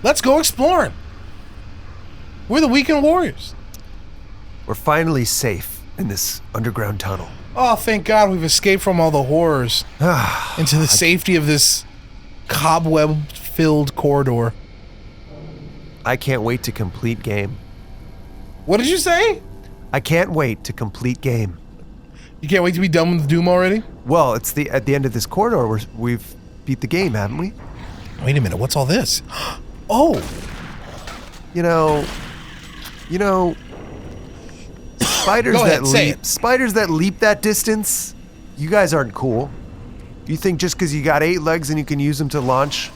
Let's go exploring. We're the Weekend Warriors. We're finally safe in this underground tunnel. Oh, thank God we've escaped from all the horrors into the safety of this cobweb-filled corridor. I can't wait to complete game. What did you say? I can't wait to complete game. You can't wait to be done with Doom already? Well, it's at the end of this corridor. We've beat the game, haven't we? Wait a minute, what's all this? Oh! You know, spiders that leap that distance, you guys aren't cool. You think just because you got 8 legs and you can use them to launch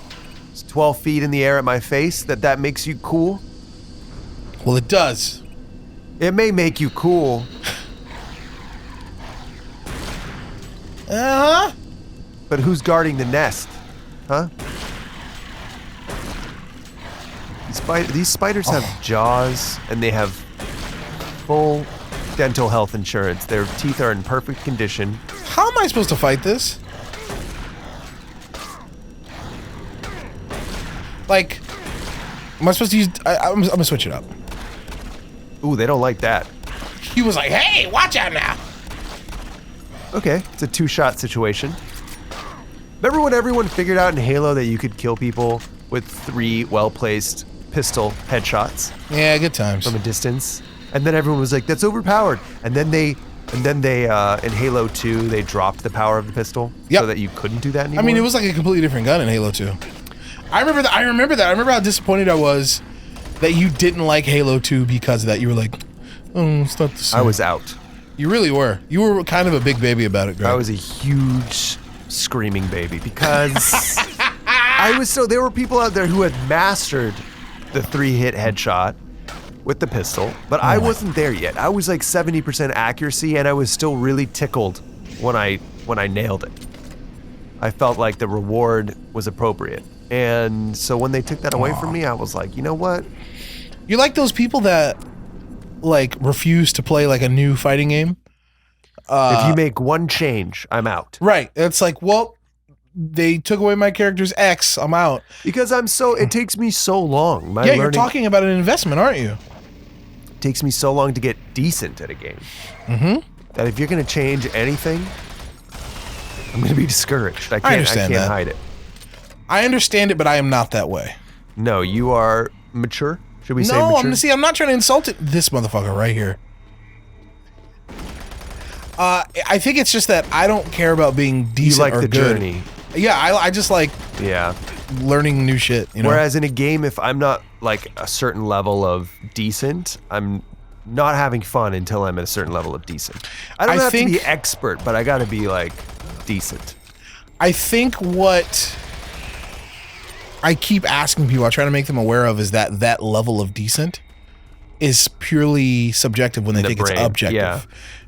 12 feet in the air at my face, that makes you cool? Well, it does. It may make you cool. Uh-huh. But who's guarding the nest? Huh? These spiders have jaws, and they have full dental health insurance. Their teeth are in perfect condition. How am I supposed to fight this? Like, am I supposed to use... I'm gonna switch it up. Ooh, they don't like that. He was like, hey, watch out now. Okay, it's a 2-shot situation. Remember when everyone figured out in Halo that you could kill people with 3 well-placed pistol headshots? Yeah, good times. From a distance? And then everyone was like, that's overpowered. And then they in Halo 2, they dropped the power of the pistol so that you couldn't do that anymore. I mean, it was like a completely different gun in Halo 2. I remember that. I remember how disappointed I was that you didn't like Halo 2 because of that. You were like, oh, it's not the same. I was out. You really were. You were kind of a big baby about it, Greg. I was a huge screaming baby because there were people out there who had mastered the 3-hit headshot with the pistol, but I wasn't there yet. I was like 70% accuracy, and I was still really tickled when I nailed it. I felt like the reward was appropriate. And so when they took that away from me, I was like, you know what? You're like those people that like refuse to play like a new fighting game. If you make one change, I'm out. Right. It's like, well, they took away my character's X, I'm out. Because it takes me so long. You're talking about an investment, aren't you? It takes me so long to get decent at a game. Mm-hmm. That if you're going to change anything, I'm going to be discouraged. I can't hide it. I understand it, but I am not that way. No, you are mature? Should we say mature? No, I'm not trying to insult this motherfucker right here. I think it's just that I don't care about being decent or good. You like the journey. Yeah, I just like learning new shit. You know? Whereas in a game, if I'm not like a certain level of decent, I'm not having fun until I'm at a certain level of decent. I don't have to be expert, but I got to be like decent. I think what I keep asking people, I try to make them aware of, is that level of decent is purely subjective when they think it's objective. Yeah.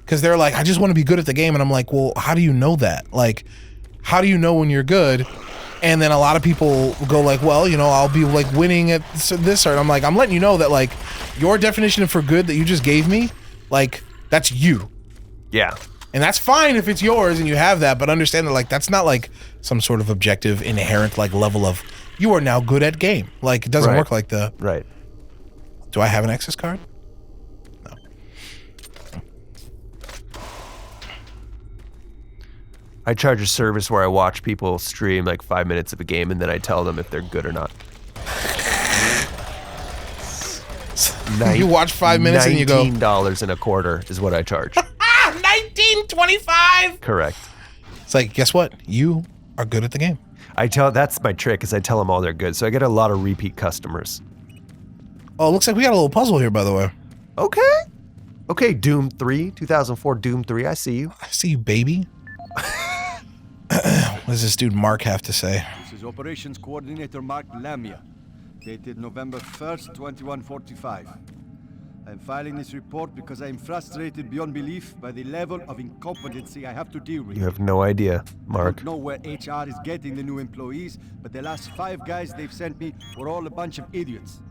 Because they're like, I just want to be good at the game. And I'm like, well, how do you know that? Like, how do you know when you're good? And then a lot of people go like, well, you know, I'll be like winning at this. Or I'm like, I'm letting you know that like your definition for good that you just gave me, like that's you. Yeah. And that's fine if it's yours and you have that, but understand that like that's not like some sort of objective inherent like level of you are now good at game. Like it doesn't work like the right. Do I have an access card? No. I charge a service where I watch people stream like 5 minutes of a game and then I tell them if they're good or not. You watch 5 minutes and you go $19 and a quarter is what I charge. $19.25. Correct. It's like, guess what? You are good at the game. That's my trick, is I tell them all they're good. So I get a lot of repeat customers. Oh, it looks like we got a little puzzle here, by the way. Okay, Doom 3, 2004 Doom 3, I see you. I see you, baby. What does this dude Mark have to say? This is Operations Coordinator Mark Lamia, dated November 1st, 2145. I'm filing this report because I am frustrated beyond belief by the level of incompetency I have to deal with. You have no idea, Mark. I don't know where HR is getting the new employees, but the last 5 guys they've sent me were all a bunch of idiots.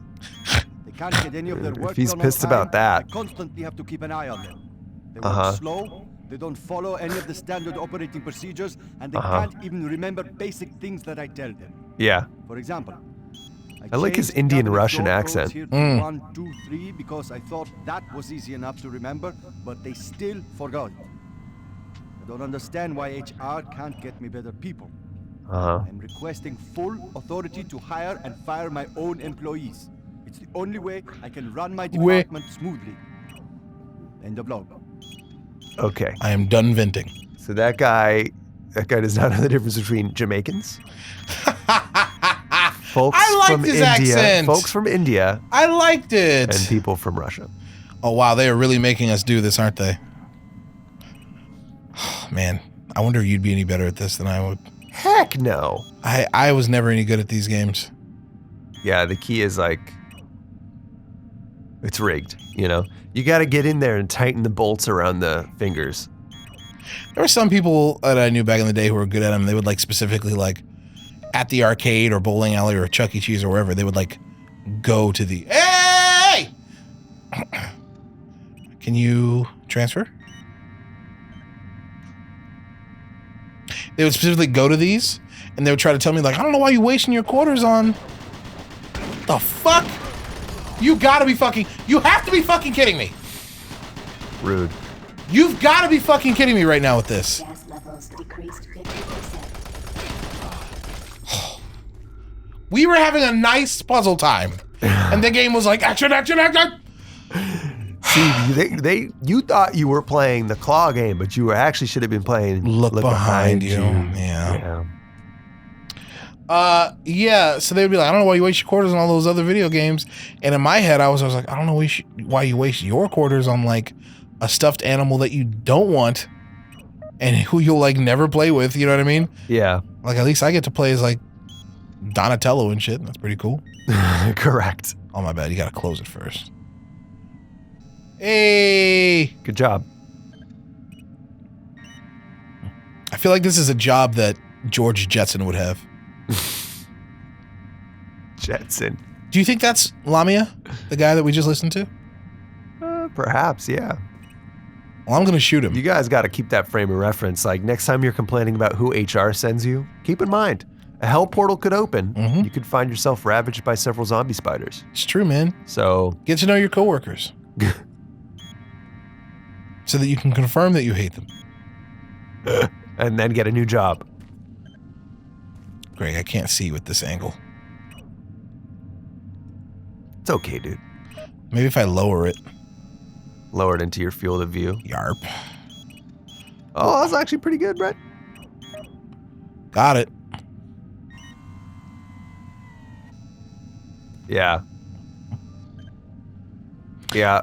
They can't get any of their work If he's done pissed on time, about that. I constantly have to keep an eye on them. They work slow, they don't follow any of the standard operating procedures, and they can't even remember basic things that I tell them. Yeah. For example, I like his Indian-Russian accent. Here to 1, 2, 3 because I thought that was easy enough to remember, but they still forgot. I don't understand why HR can't get me better people. I'm requesting full authority to hire and fire my own employees. It's the only way I can run my department smoothly. End of log. Okay. I am done venting. So that guy does not know the difference between Jamaicans, folks I liked from his India, accent. folks from India, I liked it. and people from Russia. Oh, wow. They are really making us do this, aren't they? Oh, man, I wonder if you'd be any better at this than I would. Heck no. I was never any good at these games. Yeah, the key is like, it's rigged, you know? You got to get in there and tighten the bolts around the fingers. There were some people that I knew back in the day who were good at them. They would like specifically like at the arcade or bowling alley or Chuck E. Cheese or wherever, they would like go to the, hey! Can you transfer? They would specifically go to these and they would try to tell me like, I don't know why you're wasting your quarters on. The fuck? You gotta be fucking, you have to be fucking kidding me. Rude. You've gotta be fucking kidding me right now with this. Gas levels decreased 50%. We were having a nice puzzle time. And the game was like, action, action, action. See, you thought you were playing the claw game, but you actually should have been playing Look behind you. Yeah. Yeah, so they'd be like, I don't know why you waste your quarters on all those other video games. And in my head, I was like, I don't know why you waste your quarters on like a stuffed animal that you don't want and who you'll like never play with, you know what I mean? Yeah. Like at least I get to play as like Donatello and shit. That's pretty cool. Correct. Oh my bad, you gotta close it first. Hey! Good job. I feel like this is a job that George Jetson would have. Jetson. Do you think that's Lamia, the guy that we just listened to? Perhaps, yeah. Well, I'm gonna shoot him. You guys got to keep that frame of reference. Like next time you're complaining about who HR sends you, keep in mind, a hell portal could open. Mm-hmm. You could find yourself ravaged by several zombie spiders. It's true, man. So Get to know your coworkers. So that you can confirm that you hate them. and then get a new job. Greg, I can't see with this angle. It's okay, dude. Maybe if I lower it. Lower it into your field of view. Yarp. Oh, that's actually pretty good, Brett. Got it. Yeah. Yeah.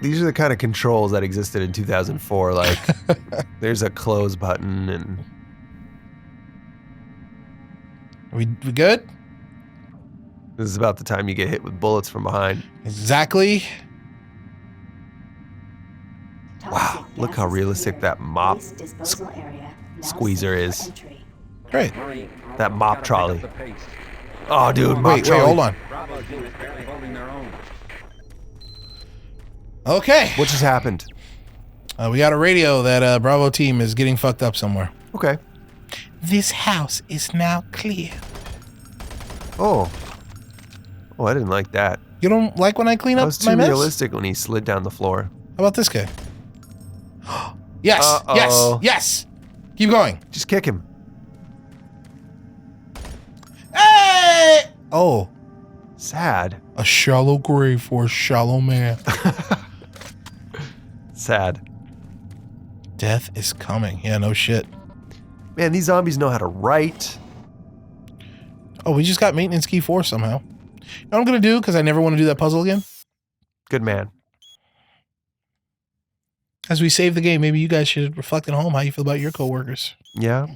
These are the kind of controls that existed in 2004. Like, there's a close button and... We good? This is about the time you get hit with bullets from behind. Exactly. Wow, look how realistic that mop squeezer is. Great. That mop trolley. Oh, dude, mop Wait, trolley. hold on. Okay. What just happened? We got a radio that Bravo team is getting fucked up somewhere. Okay. This house is now clear. Oh. Oh, I didn't like that. You don't like when I clean That up was my too mess? realistic when he slid down the floor. How about this guy? Yes, Uh-oh. yes, yes. Keep going. Just kick him. Hey! Oh, Sad. a shallow grave for a shallow man. Sad. Death is coming. Yeah, no shit. Man, these zombies know how to write. Oh, we just got maintenance key 4 somehow. You know what I'm going to do? Because I never want to do that puzzle again. Good man. As we save the game, maybe you guys should reflect at home how you feel about your coworkers. Yeah.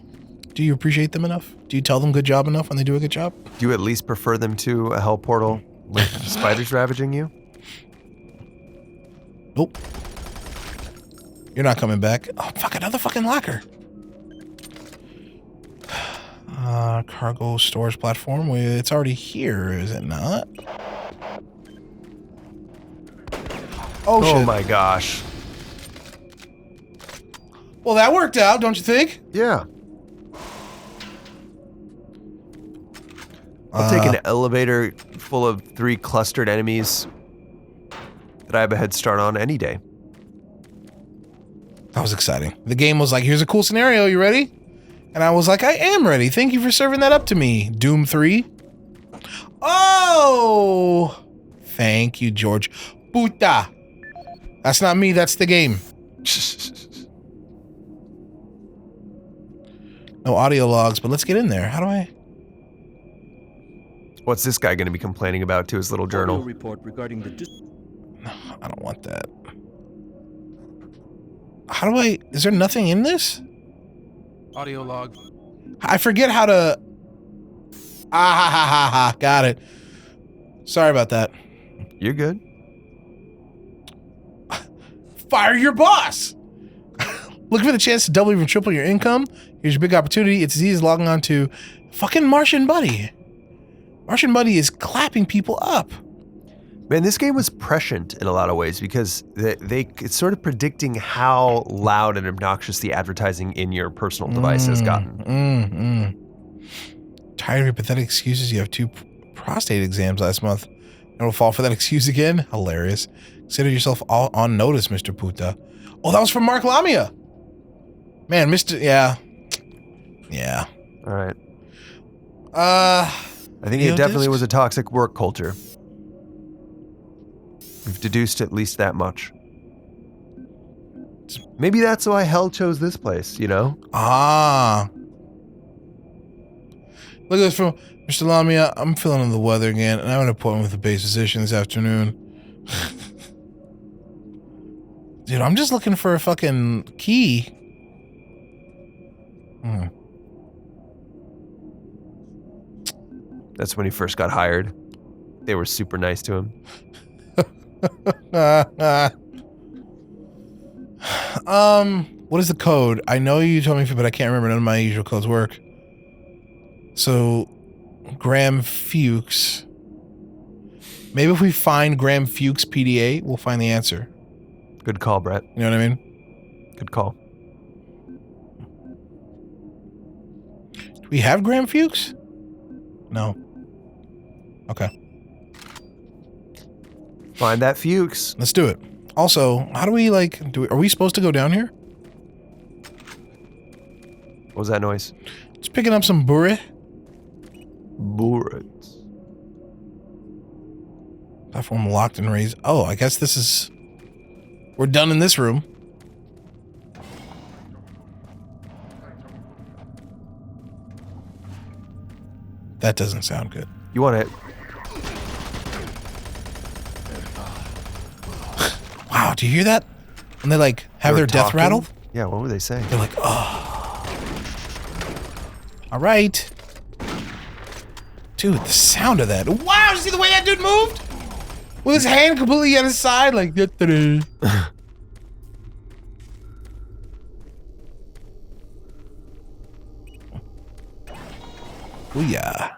Do you appreciate them enough? Do you tell them good job enough when they do a good job? Do you at least prefer them to a hell portal with spiders ravaging you? Nope. You're not coming back. Oh, fuck, another fucking locker. Cargo storage platform. It's already here, is it not? Oh, shit. Oh my gosh. Well, that worked out, don't you think? Yeah. I'll take an elevator full of 3 clustered enemies that I have a head start on any day. That was exciting. The game was like, here's a cool scenario. You ready? And I was like, I am ready. Thank you for serving that up to me. Doom 3. Oh! Thank you, George. Puta. That's not me. That's the game. No audio logs, but let's get in there. How do I... What's this guy going to be complaining about to his little journal? Report regarding the No, I don't want that. How do I... Is there nothing in this? Audio log. I forget how to... Ah, ha, ha, ha, ha. Got it. Sorry about that. You're good. Fire your boss! Looking for the chance to double or even triple your income? Here's your big opportunity. It's as easy as logging on to fucking Martian Buddy. Martian Buddy is clapping people up. Man, this game was prescient in a lot of ways because it's sort of predicting how loud and obnoxious the advertising in your personal device has gotten. Tired of your pathetic excuses? You have 2 prostate exams last month. And will fall for that excuse again? Hilarious. Consider yourself all on notice, Mr. Puta. Oh, that was from Mark Lamia. Man, Mr. Yeah. Yeah. All right. I think it definitely was a toxic work culture. We've deduced at least that much. Maybe that's why hell chose this place, you know? Ah. Look at this from Mr. Lamia. I'm feeling under the weather again, and I have an appointment with the base physician this afternoon. Dude, I'm just looking for a fucking key. That's when he first got hired. They were super nice to him. What is the code? I know you told me, but I can't remember. None of my usual codes work. So, Graham Fuchs. Maybe if we find Graham Fuchs PDA, we'll find the answer. Good call, Brett. You know what I mean? Good call. Do we have Graham Fuchs? No. Okay. Find that Fuchs. Let's do it. Also, how do we are we supposed to go down here? What was that noise? Just picking up some burri. Bullets. Platform locked and raised. Oh, I guess this is... We're done in this room. That doesn't sound good. You want it? Wow, do you hear that? When they like have their death rattle? Yeah, what were they saying? They're like, oh. All right. Dude, the sound of that. Wow, you see the way that dude moved? With his hand completely at his side, like... Booyah.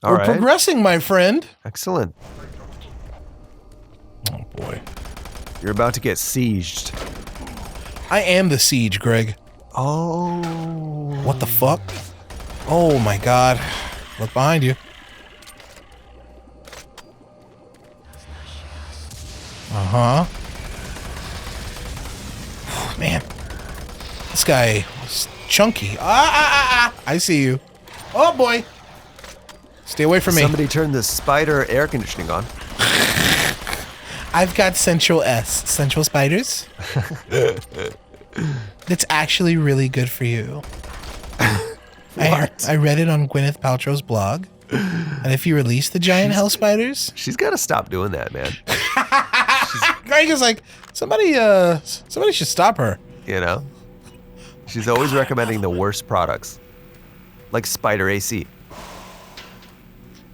We're progressing, my friend. Excellent. Oh, boy. You're about to get sieged. I am the siege, Greg. Oh. What the fuck? Oh, my God. Look behind you. Uh-huh. Man. This guy was chunky. I see you. Oh, boy. Stay away from me. Somebody turned the spider air conditioning on. I've got Central S. Central Spiders. That's actually really good for you. I read it on Gwyneth Paltrow's blog. And if you release the giant hell spiders... She's got to stop doing that, man. Greg is like, somebody should stop her. You know? She's always recommending the worst products. Like Spider AC.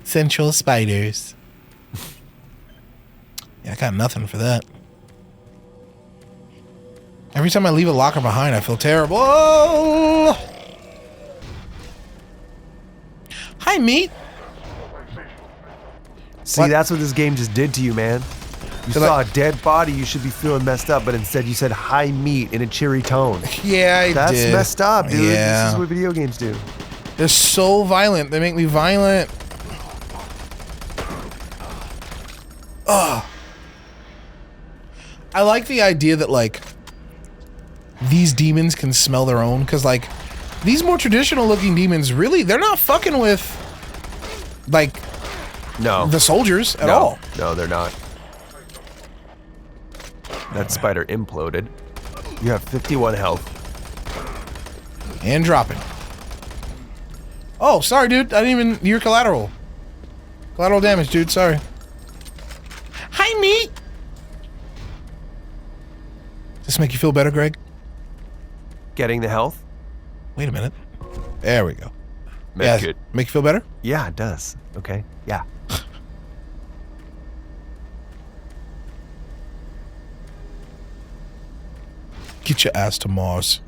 Central Spiders. Yeah, I got nothing for that. Every time I leave a locker behind, I feel terrible. Oh! Hi, meat. See, What? that's what this game just did to you, man. You saw a dead body, you should be feeling messed up, but instead you said hi meat in a cheery tone. Yeah, I did. That's messed up, dude. Yeah. This is what video games do. They're so violent. They make me violent. Ugh. I like the idea that, like, these demons can smell their own, because, like, these more traditional looking demons, really, they're not fucking with, like, the soldiers at all. No, they're not. That spider imploded. You have 51 health. And dropping. Oh, sorry, dude. I didn't even... You're collateral. Collateral damage, dude. Sorry. Hi, meat. Does this make you feel better, Greg? Getting the health? Wait a minute. There we go. Yeah, good. Make you feel better? Yeah, it does. Okay. Yeah. Get your ass to Mars.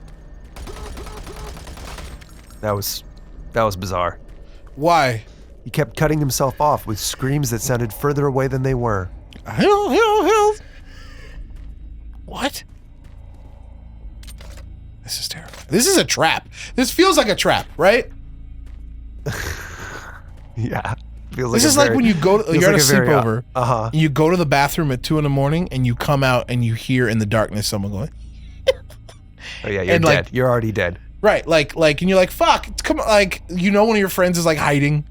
That was bizarre. Why? He kept cutting himself off with screams that sounded further away than they were. Hell. What? This is terrible. This is a trap. This feels like a trap, right? Yeah. This is like when you go to, you're at a sleepover. And you go to the bathroom at 2 a.m. and you come out and you hear in the darkness someone going. Oh yeah, you're dead. Like, you're already dead. Right, like, and you're like, fuck, come on, like, you know, one of your friends is like hiding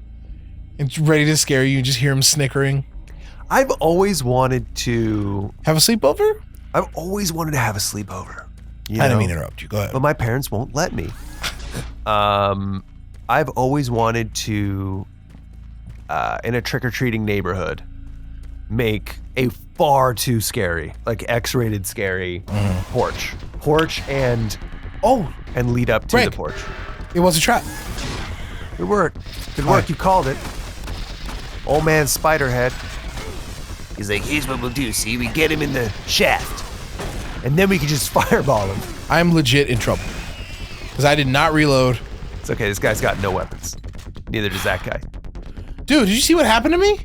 and ready to scare you. You just hear him snickering. I've always wanted to have a sleepover. I've always wanted to have a sleepover. I didn't mean to interrupt you. Go ahead. But my parents won't let me. I've always wanted to, in a trick-or-treating neighborhood, make a far too scary, like X-rated scary porch and lead up to the porch. It was a trap. It worked. Good work. You called it. Old man Spiderhead. He's like, here's what we'll do. See, we get him in the shaft, and then we can just fireball him. I'm legit in trouble because I did not reload. It's okay. This guy's got no weapons. Neither does that guy. Dude, did you see what happened to me?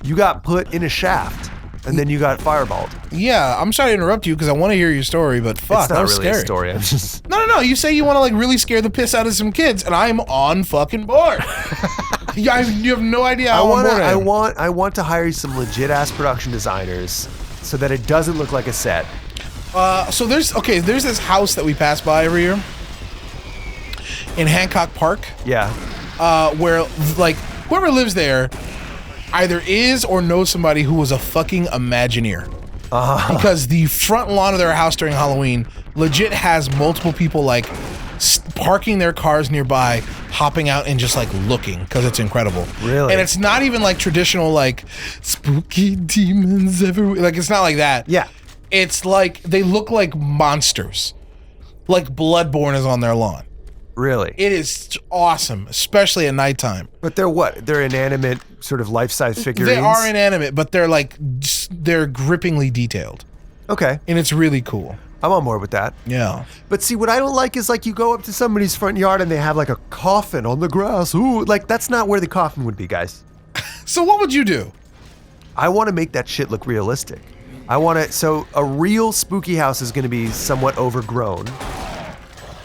You got put in a shaft, and then you got fireballed. Yeah, I'm sorry to interrupt you because I want to hear your story, but fuck, it's not that was really scary. A story. I'm just... No. You say you want to like really scare the piss out of some kids, and I'm on fucking board. You have no idea how on board I am. I want to hire some legit ass production designers so that it doesn't look like a set. So there's this house that we pass by every year in Hancock Park. Yeah. Where like whoever lives there either is or knows somebody who was a fucking Imagineer. Because the front lawn of their house during Halloween legit has multiple people like parking their cars nearby, hopping out and just like looking because it's incredible. Really? And it's not even like traditional like spooky demons everywhere. Like it's not like that. Yeah. It's like they look like monsters. Like Bloodborne is on their lawn. Really? It is awesome, especially at nighttime. But they're what? They're inanimate, sort of life-size figurines? They are inanimate, but they're like, they're grippingly detailed. Okay. And it's really cool. I'm on board with that. Yeah. But see, what I don't like is like you go up to somebody's front yard and they have like a coffin on the grass. Ooh, like that's not where the coffin would be, guys. So what would you do? I want to make that shit look realistic. So a real spooky house is going to be somewhat overgrown.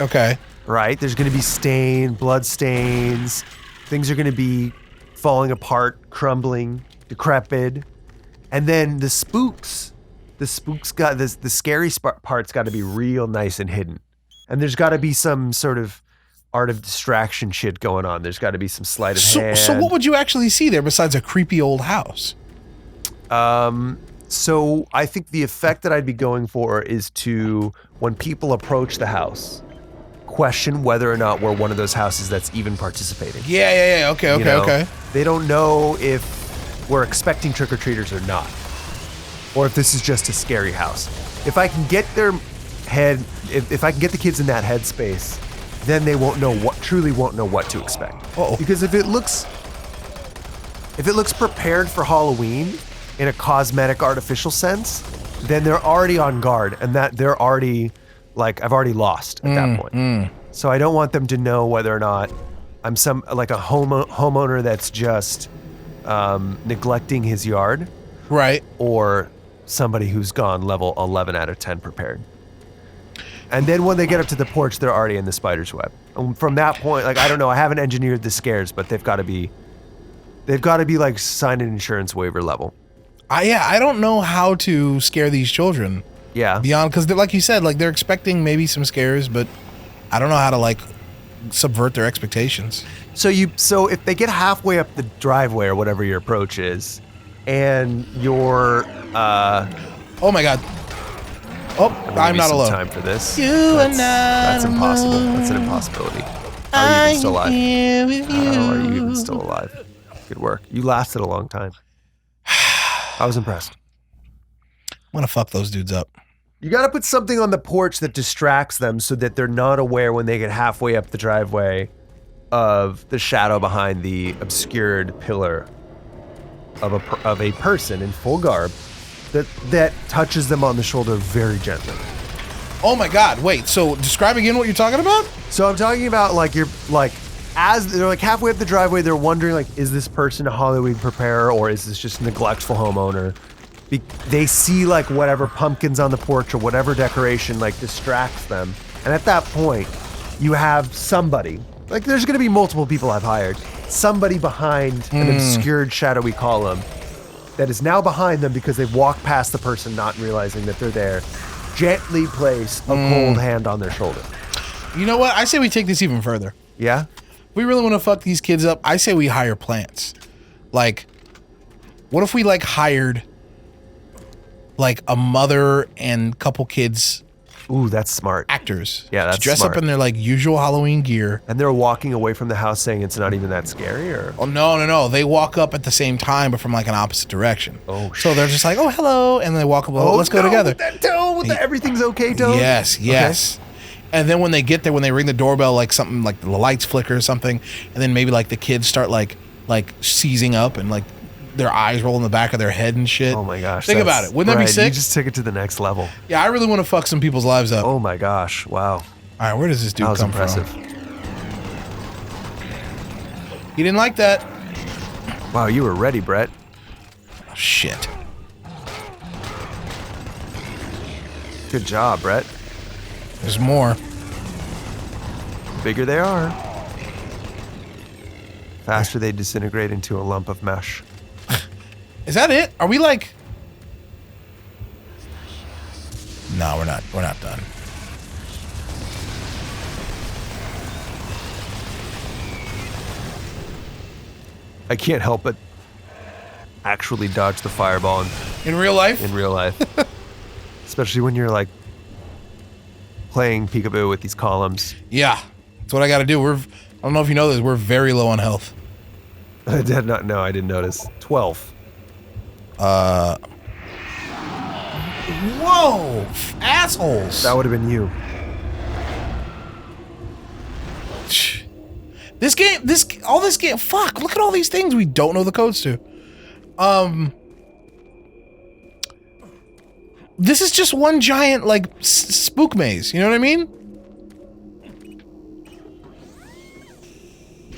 Okay. Right? There's going to be blood stains. Things are going to be falling apart, crumbling, decrepit. And then the spooks got this, the scary part's got to be real nice and hidden. And there's got to be some sort of art of distraction shit going on. There's got to be some sleight of hand. So what would you actually see there besides a creepy old house? So I think the effect that I'd be going for is to, when people approach the house, question whether or not we're one of those houses that's even participating. Yeah. Okay. They don't know if we're expecting trick-or-treaters or not. Or if this is just a scary house. If I can get their head, if I can get the kids in that headspace, then they truly won't know what to expect. Uh-oh. Because if it looks prepared for Halloween in a cosmetic artificial sense, then they're already on guard and that they're already like, I've already lost at that point. So I don't want them to know whether or not I'm like a homeowner that's just neglecting his yard. Right. Or somebody who's gone level 11 out of 10 prepared. And then when they get up to the porch, they're already in the spider's web. And from that point, like, I don't know, I haven't engineered the scares, but they've got to be like signed an insurance waiver level. I don't know how to scare these children. Yeah. Beyond, because like you said, like they're expecting maybe some scares, but I don't know how to like subvert their expectations. So if they get halfway up the driveway or whatever your approach is, and you're oh my god. Oh, I'm not alone. Time for this. That's impossible. That's an impossibility. How are you even still alive? How are you even still alive? Good work. You lasted a long time. I was impressed. I'm gonna fuck those dudes up. You got to put something on the porch that distracts them so that they're not aware when they get halfway up the driveway of the shadow behind the obscured pillar of a person in full garb that touches them on the shoulder very gently. Oh my god, wait, so describe again what you're talking about? So I'm talking about like you're like, as they're like halfway up the driveway, they're wondering like, is this person a Halloween preparer or is this just a neglectful homeowner? They see like whatever pumpkins on the porch or whatever decoration like distracts them. And at that point, you have somebody, like there's gonna be multiple people I've hired, somebody behind an obscured shadowy column that is now behind them because they've walked past the person not realizing that they're there, gently place a cold hand on their shoulder. You know what? I say we take this even further. Yeah? If we really want to fuck these kids up, I say we hire plants. Like, what if we like hired like a mother and couple kids? Ooh, that's smart. Actors. Yeah, that's to dress smart. up in their like usual Halloween gear. And they're walking away from the house saying it's not even that scary, or? Oh no! They walk up at the same time, but from like an opposite direction. Oh, so they're just like, oh hello, and they walk up. Oh, let's go together. With that tone, with the everything's okay tone. Yes. Okay. And then when they get there, when they ring the doorbell, like something like the lights flicker or something, and then maybe like the kids start like seizing up and like their eyes roll in the back of their head and shit. Oh my gosh. Think about it. Wouldn't that be sick? You just took it to the next level. Yeah, I really want to fuck some people's lives up. Oh my gosh. Wow. All right, where does this dude come impressive. from? He didn't like that. Wow, you were ready, Brett. Oh, shit. Good job, Brett. There's more. The bigger they are, faster they disintegrate into a lump of mesh. Is that it? Are we like... No, we're not. We're not done. I can't help but actually dodge the fireball in real life? In real life. Especially when you're like playing peekaboo with these columns. Yeah. That's what I got to do. I don't know if you know this, we're very low on health. I did not know. I didn't notice. 12. Whoa! Assholes! That would have been you. This game, fuck, look at all these things we don't know the codes to. This is just one giant, like, spook maze, you know what I mean?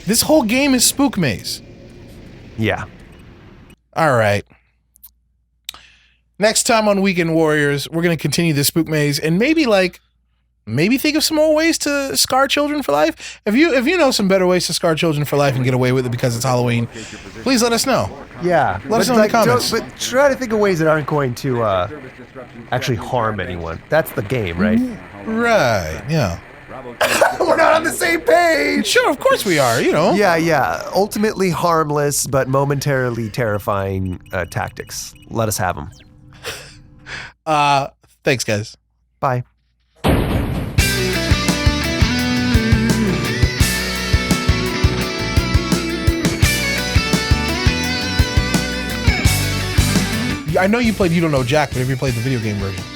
This whole game is spook maze. Yeah. Alright. Next time on Weekend Warriors, we're going to continue the spook maze and maybe think of some more ways to scar children for life. If you know some better ways to scar children for life and get away with it because it's Halloween, please let us know. Yeah. Let us know in the comments. But try to think of ways that aren't going to actually harm anyone. That's the game, right? Right, yeah. We're not on the same page! Sure, of course we are, you know. Yeah. Ultimately harmless, but momentarily terrifying tactics. Let us have them. Thanks, guys. Bye. I know you played You Don't Know Jack, but have you played the video game versions?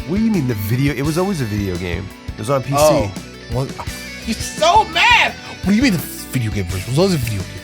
What do you mean the video? It was always a video game. It was on PC. Oh, well, you're so mad. What do you mean the video game version? It was always a video game.